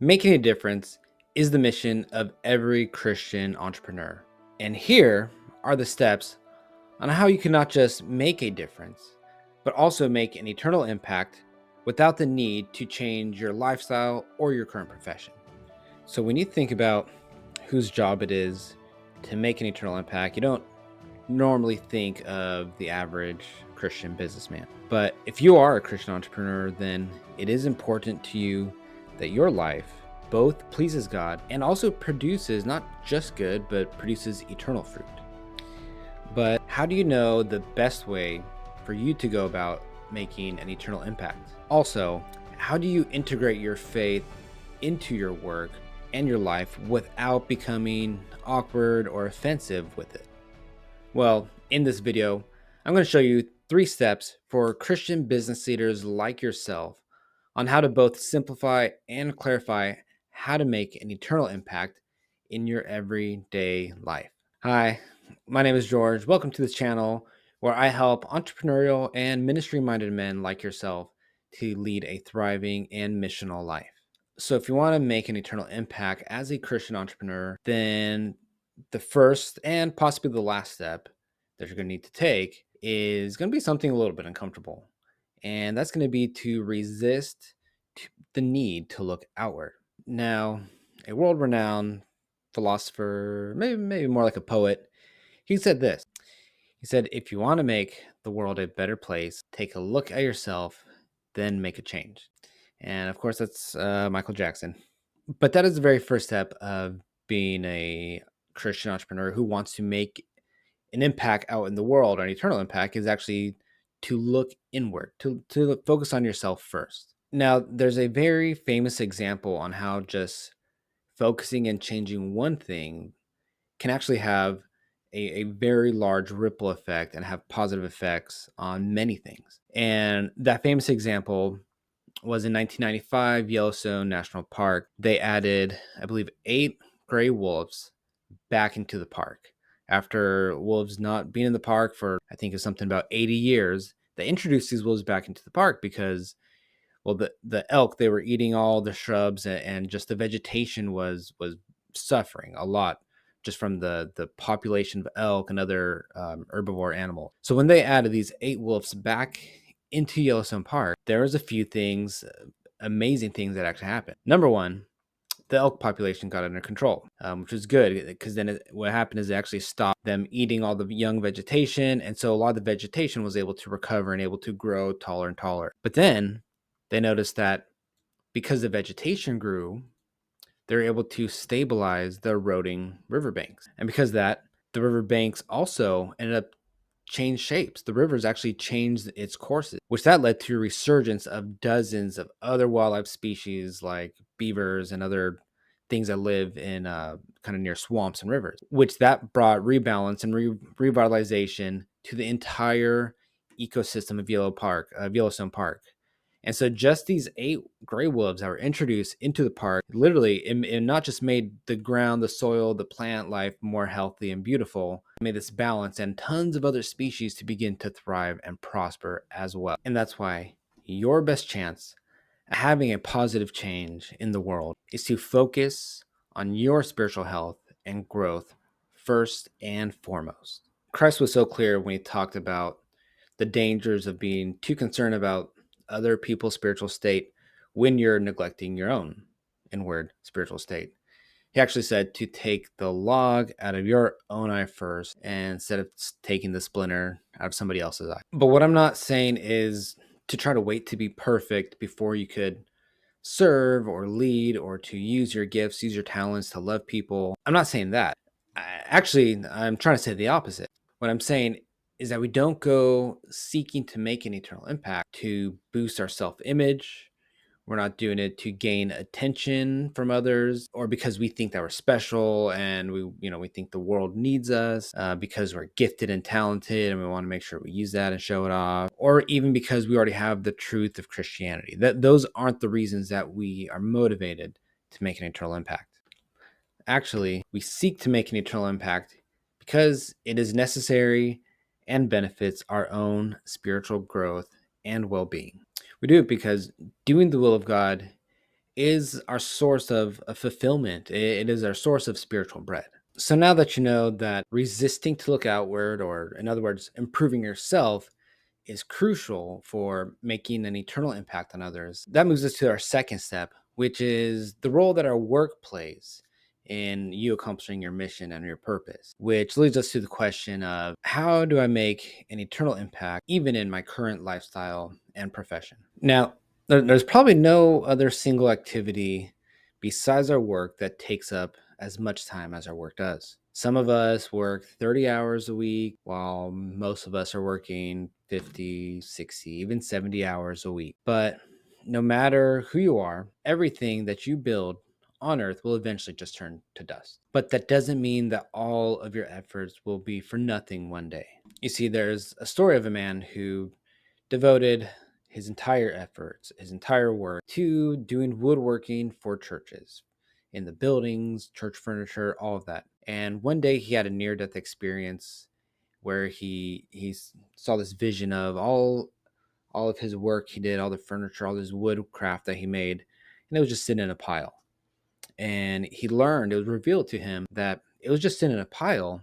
Making a difference is the mission of every Christian entrepreneur. And here are the steps on how you can not just make a difference, but also make an eternal impact without the need to change your lifestyle or your current profession. So when you think about whose job it is to make an eternal impact, you don't normally think of the average Christian businessman. But if you are a Christian entrepreneur, then it is important to you that your life both pleases God and also produces not just good, but produces eternal fruit. But how do you know the best way for you to go about making an eternal impact? Also, how do you integrate your faith into your work and your life without becoming awkward or offensive with it? Well, in this video, I'm going to show you 3 steps for Christian business leaders like yourself on how to both simplify and clarify how to make an eternal impact in your everyday life. Hi, my name is George. Welcome to this channel where I help entrepreneurial and ministry-minded men like yourself to lead a thriving and missional life. So if you want to make an eternal impact as a Christian entrepreneur, then the first and possibly the last step that you're going to need to take is going to be something a little bit uncomfortable. And that's going to be to resist the need to look outward. Now, a world-renowned philosopher, maybe more like a poet, he said this. He said, if you want to make the world a better place, take a look at yourself, then make a change. And of course, that's Michael Jackson. But that is the very first step of being a Christian entrepreneur who wants to make an impact out in the world, or an eternal impact, is actually to look inward, to focus on yourself first. Now, there's a very famous example on how just focusing and changing one thing can actually have a very large ripple effect and have positive effects on many things. And that famous example was in 1995, Yellowstone National Park. They added, I believe, 8 gray wolves back into the park. After wolves not being in the park for, I think it's something about 80 years, they introduced these wolves back into the park because, well, the elk, they were eating all the shrubs, and just the vegetation was suffering a lot just from the population of elk and other herbivore animals. So when they added these 8 wolves back into Yellowstone Park, there was a few things, amazing things that actually happened. Number one, the elk population got under control, which was good because then what happened is it actually stopped them eating all the young vegetation. And so a lot of the vegetation was able to recover and able to grow taller and taller. But then they noticed that because the vegetation grew, they're able to stabilize the eroding riverbanks. And because of that, the riverbanks also ended up changed shapes. The rivers actually changed its courses, which that led to a resurgence of dozens of other wildlife species like beavers and other things that live in kind of near swamps and rivers, which that brought rebalance and revitalization to the entire ecosystem of Yellowstone Park. And so just these 8 gray wolves that were introduced into the park, literally, it not just made the ground, the soil, the plant life more healthy and beautiful, it made this balance and tons of other species to begin to thrive and prosper as well. And that's why your best chance at having a positive change in the world is to focus on your spiritual health and growth first and foremost. Christ was so clear when he talked about the dangers of being too concerned about other people's spiritual state when you're neglecting your own inward spiritual state. He actually said to take the log out of your own eye first, and instead of taking the splinter out of somebody else's eye. But what I'm not saying is to try to wait to be perfect before you could serve or lead, or to use your gifts, use your talents to love people. I'm not saying that. Actually, I'm trying to say the opposite. What I'm saying is that we don't go seeking to make an eternal impact to boost our self-image. We're not doing it to gain attention from others, or because we think that we're special and we think the world needs us, because we're gifted and talented and we want to make sure we use that and show it off, or even because we already have the truth of Christianity. Those aren't the reasons that we are motivated to make an eternal impact. Actually, we seek to make an eternal impact because it is necessary and benefits our own spiritual growth and well-being. We do it because doing the will of God is our source of fulfillment. It is our source of spiritual bread. So now that you know that resisting to look outward, or in other words, improving yourself, is crucial for making an eternal impact on others, that moves us to our second step, which is the role that our work plays in you accomplishing your mission and your purpose, which leads us to the question of how do I make an eternal impact even in my current lifestyle and profession? Now, there's probably no other single activity besides our work that takes up as much time as our work does. Some of us work 30 hours a week, while most of us are working 50, 60, even 70 hours a week. But no matter who you are, everything that you build on earth will eventually just turn to dust. But that doesn't mean that all of your efforts will be for nothing one day. You see, there's a story of a man who devoted his entire efforts, his entire work to doing woodworking for churches, in the buildings, church furniture, all of that. And one day he had a near-death experience where he saw this vision of all of his work he did, all the furniture, all this woodcraft that he made, and it was just sitting in a pile. And he learned, it was revealed to him that it was just sitting in a pile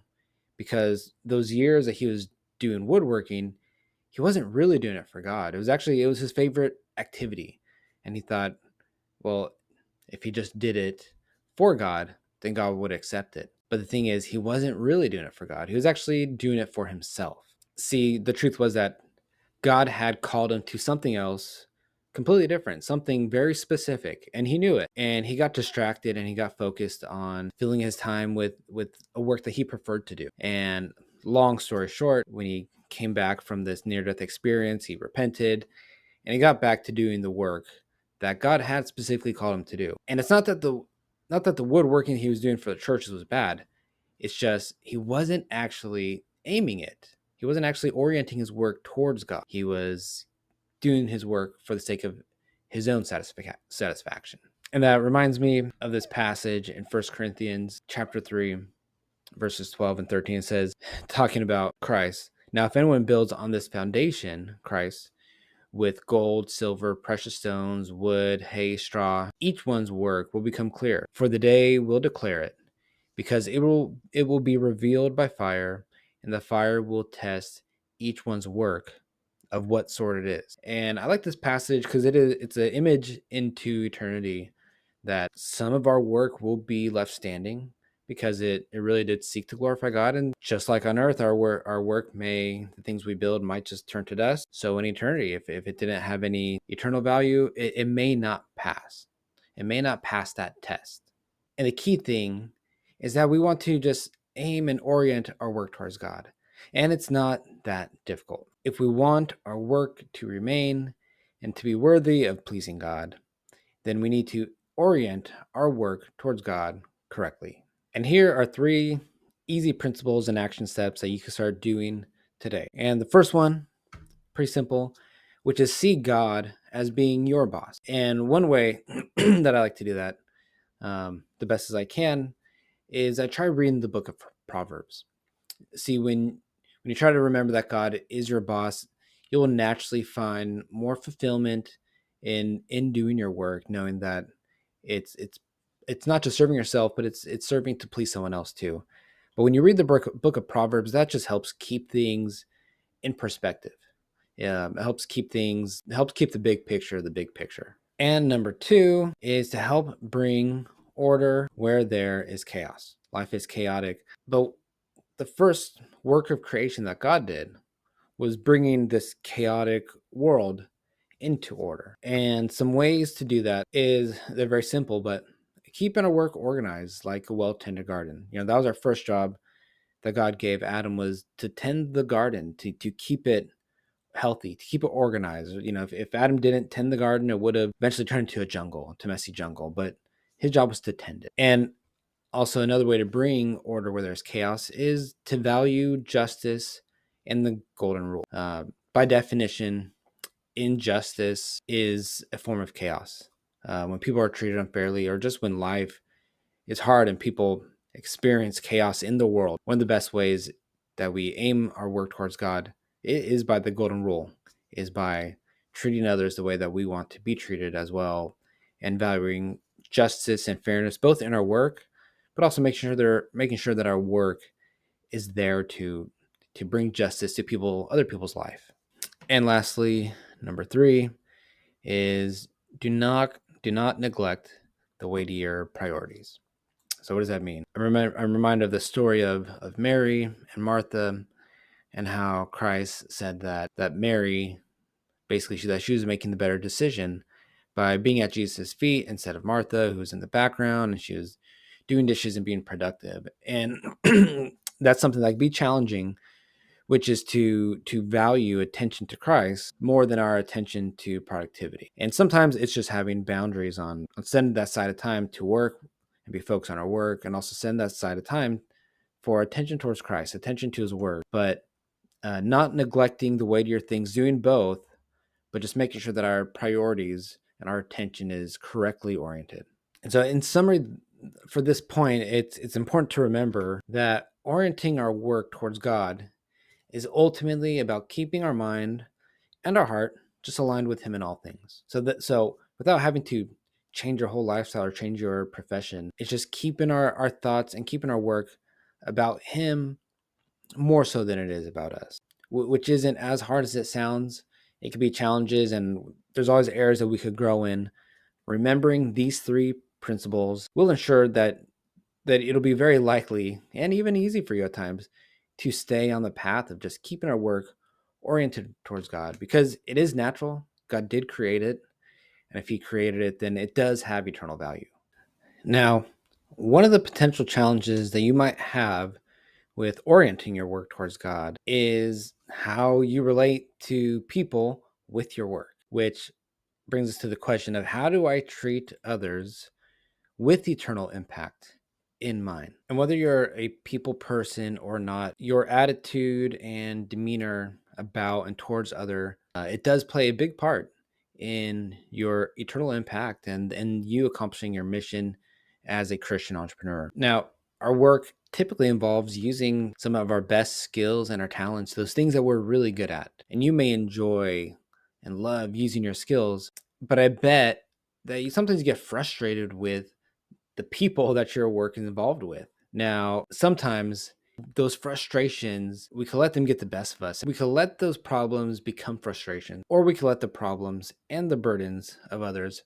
because those years that he was doing woodworking, he wasn't really doing it for God. It was his favorite activity. And he thought, well, if he just did it for God, then God would accept it. But the thing is, he wasn't really doing it for God. He was actually doing it for himself. See, the truth was that God had called him to something else completely different, something very specific, and he knew it. And he got distracted and he got focused on filling his time with a work that he preferred to do. And long story short, when he came back from this near-death experience, he repented and he got back to doing the work that God had specifically called him to do. And it's not that the woodworking he was doing for the churches was bad. It's just he wasn't actually aiming it. He wasn't actually orienting his work towards God. He was doing his work for the sake of his own satisfaction. And that reminds me of this passage in 1 Corinthians chapter 3, verses 12 and 13. It says, talking about Christ, now if anyone builds on this foundation, Christ, with gold, silver, precious stones, wood, hay, straw, each one's work will become clear, for the day will declare it, because it will be revealed by fire, and the fire will test each one's work of what sort it is. And I like this passage because it's an image into eternity that some of our work will be left standing because it really did seek to glorify God. And just like on earth, our work the things we build might just turn to dust. So in eternity, if it didn't have any eternal value, it may not pass. It may not pass that test. And the key thing is that we want to just aim and orient our work towards God. And it's not that difficult. If we want our work to remain and to be worthy of pleasing God, then we need to orient our work towards God correctly. And here are 3 easy principles and action steps that you can start doing today. And the first one, pretty simple, which is see God as being your boss. And one way that I like to do that the best as I can is I try reading the book of Proverbs. See, when you try to remember that God is your boss, you will naturally find more fulfillment in doing your work, knowing that it's not just serving yourself, but it's serving to please someone else too. But when you read the book of Proverbs, that just helps keep things in perspective. It helps keep the big picture the big picture. And number 2 is to help bring order where there is chaos. Life is chaotic, but the first work of creation that God did was bringing this chaotic world into order. And some ways to do that they're very simple, but keeping our work organized like a well-tended garden. That was our first job that God gave Adam, was to tend the garden, to keep it healthy, to keep it organized. If Adam didn't tend the garden, it would have eventually turned into to messy jungle, but his job was to tend it. And also, another way to bring order where there's chaos is to value justice and the golden rule. By definition, injustice is a form of chaos. When people are treated unfairly, or just when life is hard and people experience chaos in the world, one of the best ways that we aim our work towards God is by the golden rule, is by treating others the way that we want to be treated as well, and valuing justice and fairness both in our work, but also making sure that our work is there to bring justice to other people's life. And lastly, number 3 is do not neglect the weightier priorities. So what does that mean? I'm reminded of the story of Mary and Martha, and how Christ said that Mary, basically that she was making the better decision by being at Jesus' feet instead of Martha, who was in the background, and she was doing dishes and being productive. And that's something that can be challenging, which is to value attention to Christ more than our attention to productivity. And sometimes it's just having boundaries on sending that side of time to work and be focused on our work, and also send that side of time for attention towards Christ, attention to his word, but not neglecting the weightier things, doing both, but just making sure that our priorities and our attention is correctly oriented. And so, in summary, for this point, it's important to remember that orienting our work towards God is ultimately about keeping our mind and our heart just aligned with him in all things. So without having to change your whole lifestyle or change your profession, it's just keeping our thoughts and keeping our work about him more so than it is about us, which isn't as hard as it sounds. It could be challenges, and there's always areas that we could grow in. Remembering these 3 principles will ensure that it'll be very likely and even easy for you at times to stay on the path of just keeping our work oriented towards God, because it is natural. God did create it. And if he created it, then it does have eternal value. Now, one of the potential challenges that you might have with orienting your work towards God is how you relate to people with your work, which brings us to the question of, how do I treat others with eternal impact in mind? And whether you're a people person or not, your attitude and demeanor about and towards other, it does play a big part in your eternal impact and you accomplishing your mission as a Christian entrepreneur. Now, our work typically involves using some of our best skills and our talents, those things that we're really good at. And you may enjoy and love using your skills, but I bet that you sometimes get frustrated with the people that your work is involved with. Now, sometimes those frustrations, we can let them get the best of us. We can let those problems become frustration, or we can let the problems and the burdens of others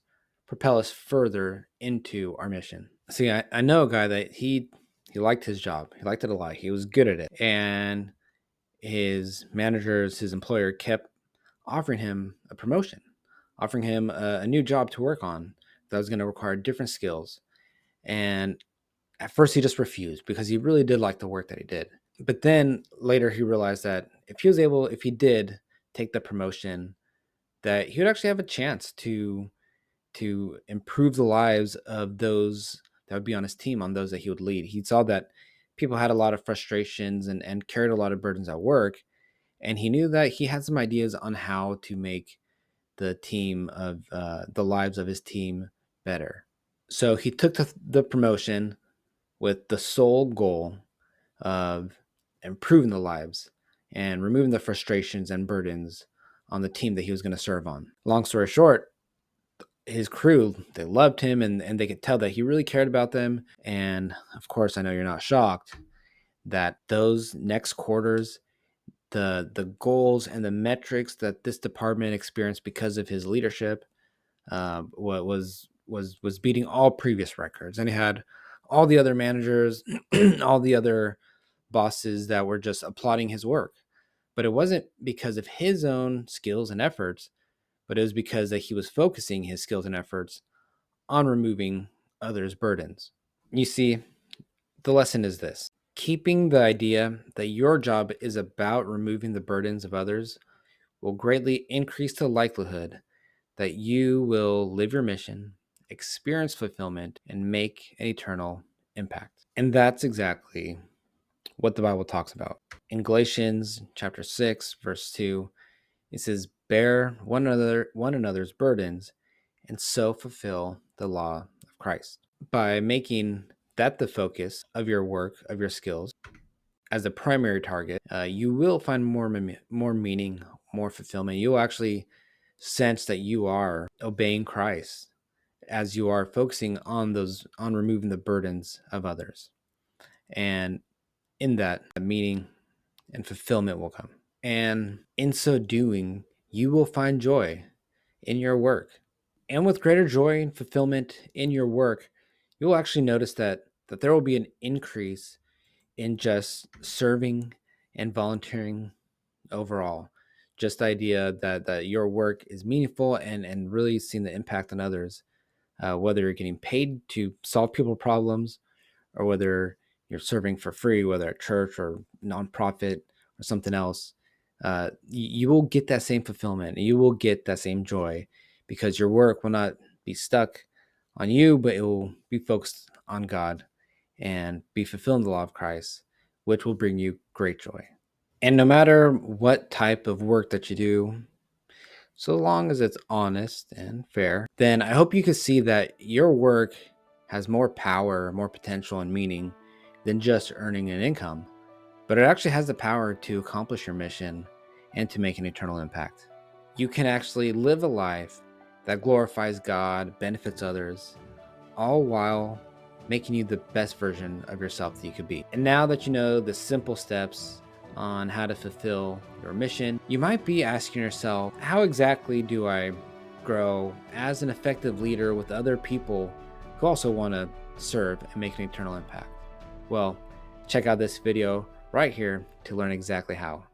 propel us further into our mission. See, I know a guy that he liked his job. He liked it a lot. He was good at it. And his managers, his employer kept offering him a promotion, offering him a new job to work on that was going to require different skills. And at first he just refused because he really did like the work that he did. But then later he realized that if he did take the promotion, that he would actually have a chance to improve the lives of those that would be on his team, on those that he would lead. He saw that people had a lot of frustrations and carried a lot of burdens at work. And he knew that he had some ideas on how to make the team of the lives of his team better. So he took the promotion with the sole goal of improving the lives and removing the frustrations and burdens on the team that he was going to serve on. Long story short, his crew, they loved him, and they could tell that he really cared about them. And of course, I know you're not shocked that those next quarters, the goals and the metrics that this department experienced because of his leadership was beating all previous records. And he had all the other managers, all the other bosses that were just applauding his work. But it wasn't because of his own skills and efforts, but it was because that he was focusing his skills and efforts on removing others' burdens. You see, the lesson is this: keeping the idea that your job is about removing the burdens of others will greatly increase the likelihood that you will live your mission, experience fulfillment, and make an eternal impact. And that's exactly what the Bible talks about. In Galatians chapter 6, verse 2, it says, "Bear one another's burdens and so fulfill the law of Christ." By making that the focus of your work, of your skills, as the primary target, you will find more meaning, more fulfillment. You'll actually sense that you are obeying Christ as you are focusing on removing the burdens of others. And in that, meaning and fulfillment will come. And in so doing, you will find joy in your work. And with greater joy and fulfillment in your work, you'll actually notice that there will be an increase in just serving and volunteering overall. Just the idea that your work is meaningful and really seeing the impact on others, whether you're getting paid to solve people problems or whether you're serving for free, whether at church or nonprofit or something else, you will get that same fulfillment. You will get that same joy because your work will not be stuck on you, but it will be focused on God and be fulfilling the law of Christ, which will bring you great joy. And no matter what type of work that you do, so long as it's honest and fair, then I hope you can see that your work has more power, more potential, and meaning than just earning an income, but it actually has the power to accomplish your mission and to make an eternal impact. You can actually live a life that glorifies God, benefits others, all while making you the best version of yourself that you could be. And now that you know the simple steps on how to fulfill your mission, you might be asking yourself, how exactly do I grow as an effective leader with other people who also want to serve and make an eternal impact? Well, check out this video right here to learn exactly how.